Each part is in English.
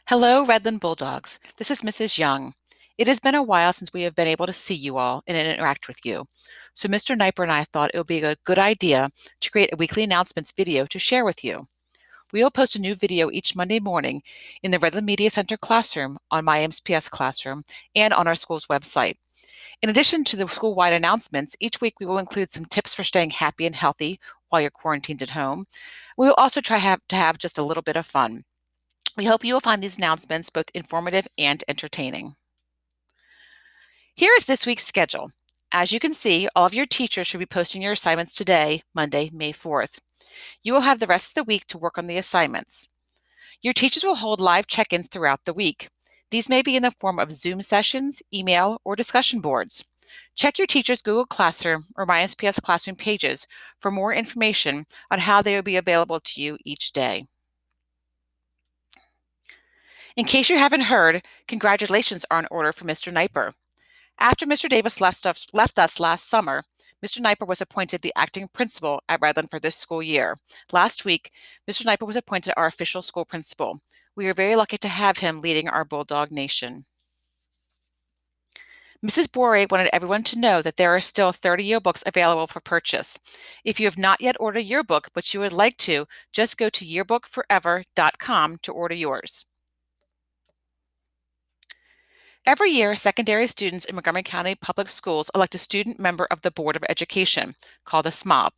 Hello, Redland Bulldogs. This is Mrs. Young. It has been a while since we have been able to see you all and interact with you. So Mr. Kniper and I thought it would be a good idea to create a weekly announcements video to share with you. We will post a new video each Monday morning in the Redland Media Center classroom on my MSPS classroom and on our school's website. In addition to the school-wide announcements, each week we will include some tips for staying happy and healthy while you're quarantined at home. We will also try to have just a little bit of fun. We hope you will find these announcements both informative and entertaining. Here is this week's schedule. As you can see, all of your teachers should be posting your assignments today, Monday, May 4th. You will have the rest of the week to work on the assignments. Your teachers will hold live check-ins throughout the week. These may be in the form of Zoom sessions, email, or discussion boards. Check your teacher's Google Classroom or MySPS Classroom pages for more information on how they will be available to you each day. In case you haven't heard, congratulations are in order for Mr. Kniper. After Mr. Davis left us last summer, Mr. Kniper was appointed the acting principal at Redland for this school year. Last week, Mr. Kniper was appointed our official school principal. We are very lucky to have him leading our Bulldog Nation. Mrs. Boré wanted everyone to know that there are still 30 yearbooks available for purchase. If you have not yet ordered a yearbook, but you would like to, just go to yearbookforever.com to order yours. Every year, secondary students in Montgomery County Public Schools elect a student member of the Board of Education, called a SMOB.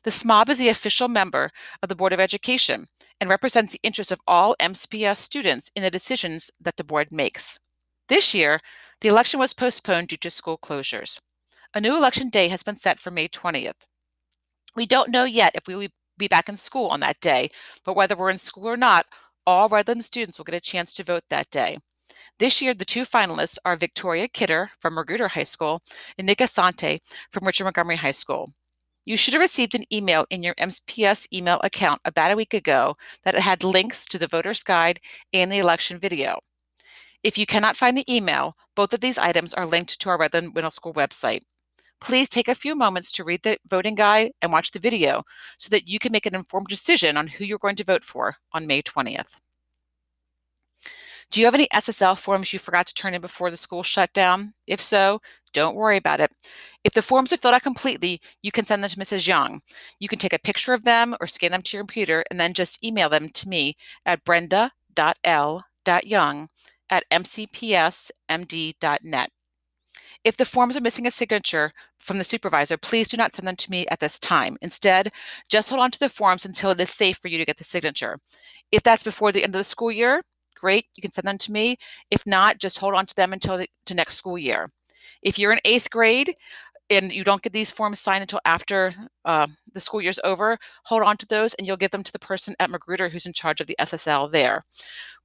The SMOB is the official member of the Board of Education and represents the interests of all MSPS students in the decisions that the board makes. This year, the election was postponed due to school closures. A new election day has been set for May 20th. We don't know yet if we will be back in school on that day, but whether we're in school or not, all Redland students will get a chance to vote that day. This year, the two finalists are Victoria Kidder from Magruder High School and Nick Asante from Richard Montgomery High School. You should have received an email in your MSPS email account about a week ago that had links to the voter's guide and the election video. If you cannot find the email, both of these items are linked to our Redland Middle School website. Please take a few moments to read the voting guide and watch the video so that you can make an informed decision on who you're going to vote for on May 20th. Do you have any SSL forms you forgot to turn in before the school shut down? If so, don't worry about it. If the forms are filled out completely, you can send them to Mrs. Young. You can take a picture of them or scan them to your computer and then just email them to me at brenda.l.young@mcpsmd.net. If the forms are missing a signature from the supervisor, please do not send them to me at this time. Instead, just hold on to the forms until it is safe for you to get the signature. If that's before the end of the school year, great, you can send them to me. If not, just hold on to them until the next school year. If you're in 8th grade and you don't get these forms signed until after the school year's over, hold on to those and you'll give them to the person at Magruder who's in charge of the SSL there.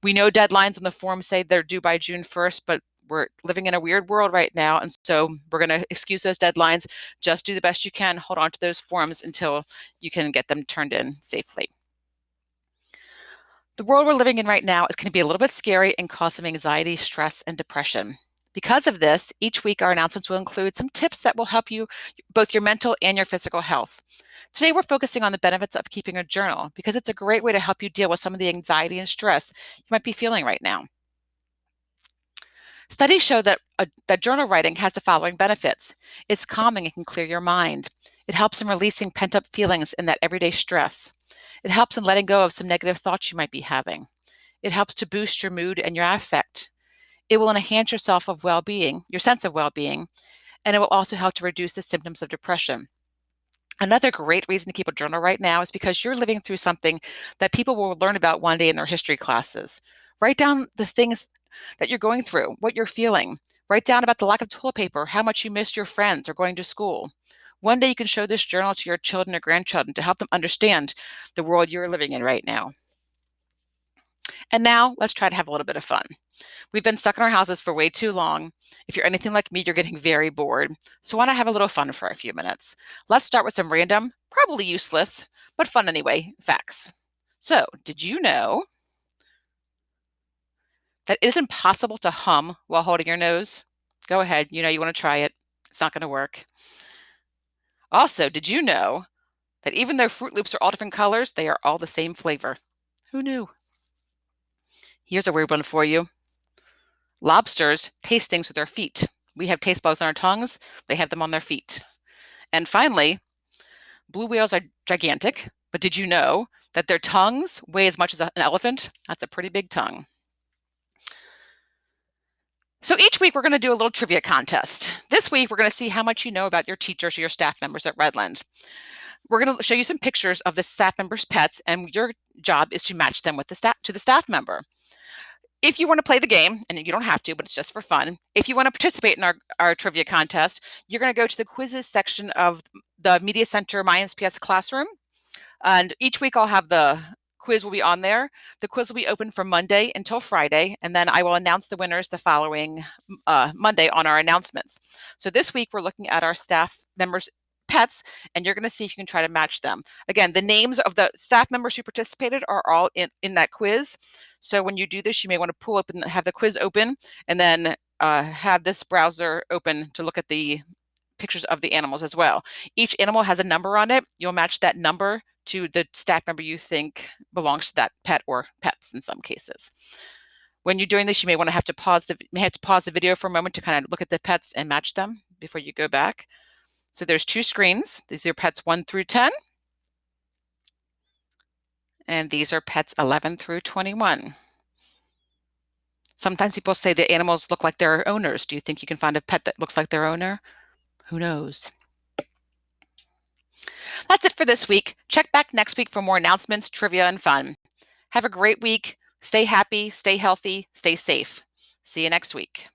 We know deadlines on the forms say they're due by June 1st, but we're living in a weird world right now, and so we're going to excuse those deadlines. Just do the best you can. Hold on to those forms until you can get them turned in safely. The world we're living in right now is going to be a little bit scary and cause some anxiety, stress, and depression. Because of this, each week our announcements will include some tips that will help you, both your mental and your physical health. Today, we're focusing on the benefits of keeping a journal because it's a great way to help you deal with some of the anxiety and stress you might be feeling right now. Studies show that journal writing has the following benefits. It's calming and can clear your mind. It helps in releasing pent-up feelings and that everyday stress. It helps in letting go of some negative thoughts you might be having. It helps to boost your mood and your affect. It will enhance your sense of well-being, and it will also help to reduce the symptoms of depression. Another great reason to keep a journal right now is because you're living through something that people will learn about one day in their history classes. Write down the things that you're going through, what you're feeling. Write down about the lack of toilet paper, how much you missed your friends or going to school. One day you can show this journal to your children or grandchildren to help them understand the world you're living in right now. And now let's try to have a little bit of fun. We've been stuck in our houses for way too long. If you're anything like me, you're getting very bored. So why not have a little fun for a few minutes? Let's start with some random, probably useless, but fun anyway, facts. So, did you know that it is impossible to hum while holding your nose? Go ahead, you want to try it. It's not going to work. Also, did you know that even though Fruit Loops are all different colors, they are all the same flavor? Who knew? Here's a weird one for you. Lobsters taste things with their feet. We have taste buds on our tongues. They have them on their feet. And finally, blue whales are gigantic, but did you know that their tongues weigh as much as an elephant? That's a pretty big tongue. So each week we're going to do a little trivia contest. This week we're going to see how much you know about your teachers or your staff members at Redland. We're going to show you some pictures of the staff members' pets, and your job is to match them with the staff member. If you want to play the game, and you don't have to, but it's just for fun, if you want to participate in our trivia contest, you're going to go to the quizzes section of the Media Center MyMSPS classroom. And each week I'll have the quiz will be on there. The quiz will be open from Monday until Friday, and then I will announce the winners the following Monday on our announcements. So this week we're looking at our staff members' pets, and you're going to see if you can try to match them. Again, the names of the staff members who participated are all in that quiz. So when you do this, you may want to pull up and have the quiz open, and then have this browser open to look at the pictures of the animals as well. Each animal has a number on it. You'll match that number to the staff member you think belongs to that pet, or pets in some cases. When you're doing this, you may have to pause the video for a moment to kind of look at the pets and match them before you go back. So there's two screens. These are pets 1 through 10. And these are pets 11 through 21. Sometimes people say the animals look like their owners. Do you think you can find a pet that looks like their owner? Who knows? That's it for this week. Check back next week for more announcements, trivia, and fun. Have a great week. Stay happy, stay healthy, stay safe. See you next week.